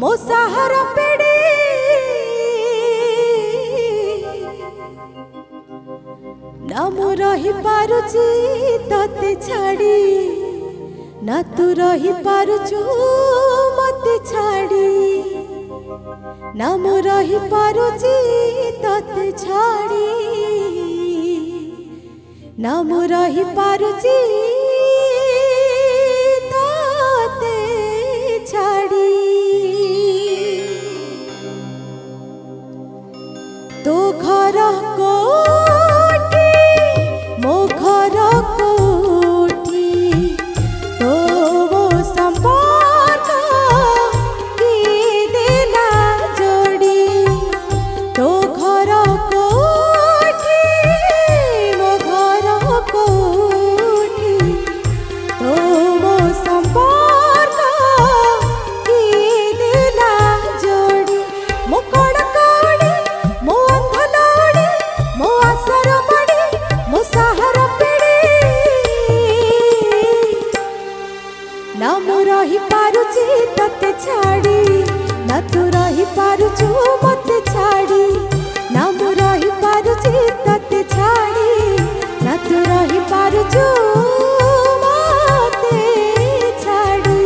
ମୋ ସାହାରା ପେଡ଼ି ना मु रही पारुची तते छाड़ी ना तू रही पारुचु मते छाड़ी ना मु रही पारुची तते छाड़ी ना मु रही पारुची तते छाड़ी तो घर को मो घर कोठी तो वो संपर्क की देला जोड़ी तो घर कोठी मो घर कोठी तो वो संपर्क की देला जोड़ी मो कड़ कड़ी मो अंधलोड़ी मो आसर मो सहारा पेड़ी ना मु रही पारुची तते छाड़ी ना तू रही पारुचु मते छाड़ी ना मु रही पारुची तते छाड़ी ना तू रही पारुचु मते छाड़ी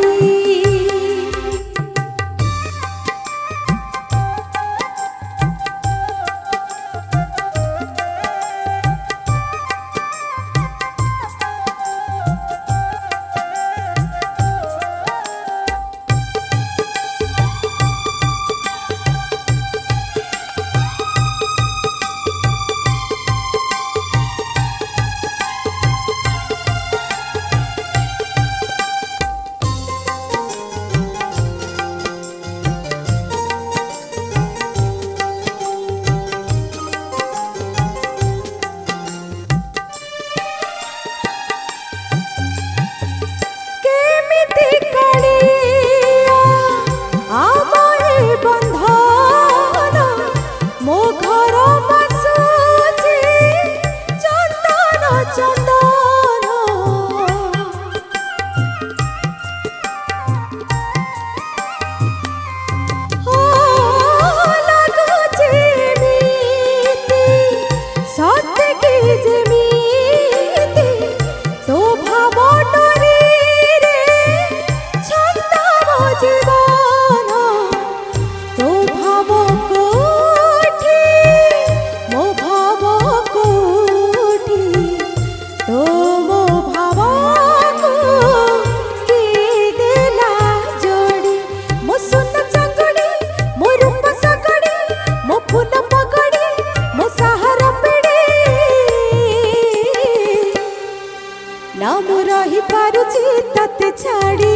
ना मु रही पारुची तते छाड़ी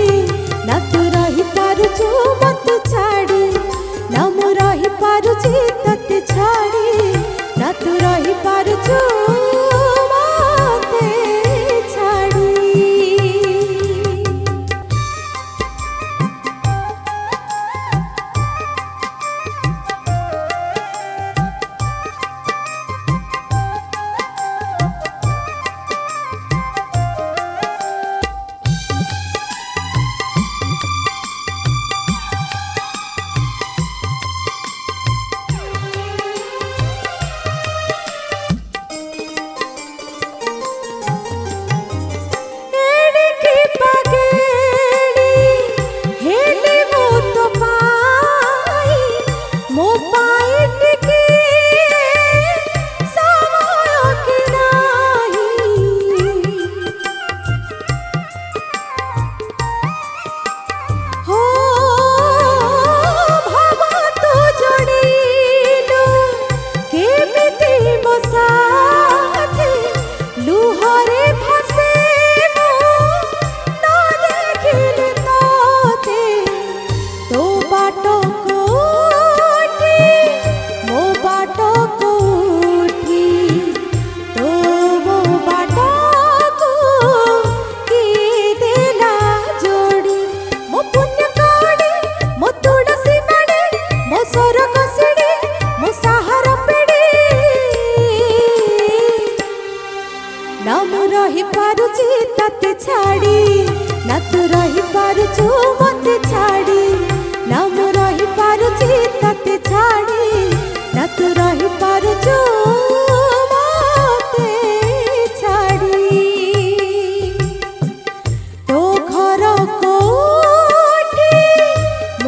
ना तू रही पारुचु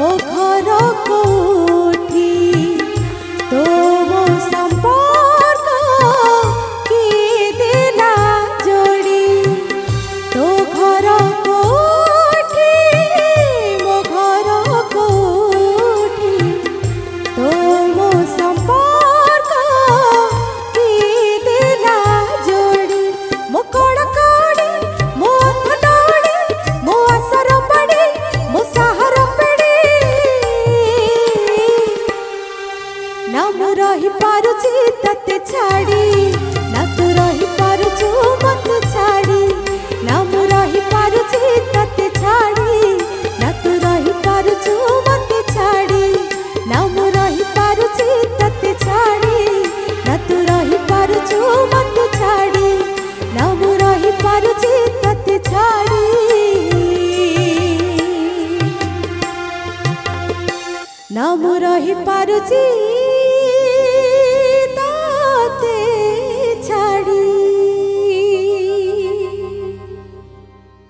ମୋ ଘର କୋଉଠି ତୋ ମୋ ସମ୍ପର୍କ କିଏ ଦେଲା ଯୋଡ଼ି ତୋ ଘର କୋଉଠି ମୋ ଘର କୋଉଠି ତୋ ମୋ ସମ୍ପର୍କ କିଏ ଦେଲା ଯୋଡ଼ି ମୋ କଣ କଡ଼ି ମୋ ଅଥଲଡ଼ି ମୋ ଆଶର ବାଡ଼ି ମୋ ସାହର ପେଡ଼ି ନା ମୁଁ ରହି ପାରୁଛି ତତେ ଛାଡ଼ି ନା ତୁ ରହି ପାରୁଛୁ ମତେ ଛାଡ଼ି ନା ମୁଁ ରହି ପାରୁଛି ତତେ ଛାଡ଼ି ନା ତୁ ରହି ପାରୁଛୁ ମତେ ଛାଡ଼ି ନା ମୁଁ ରହି ପାରୁଛି ତତେ ଛାଡ଼ି ନା ତୁ ରହି ପାରୁଛୁ ମତେ ଛାଡ଼ି ନା ମୁଁ ରହି ପାରୁଛି ତତେ ଛାଡ଼ି ନା ମୁଁ ରହି ପାରୁଛି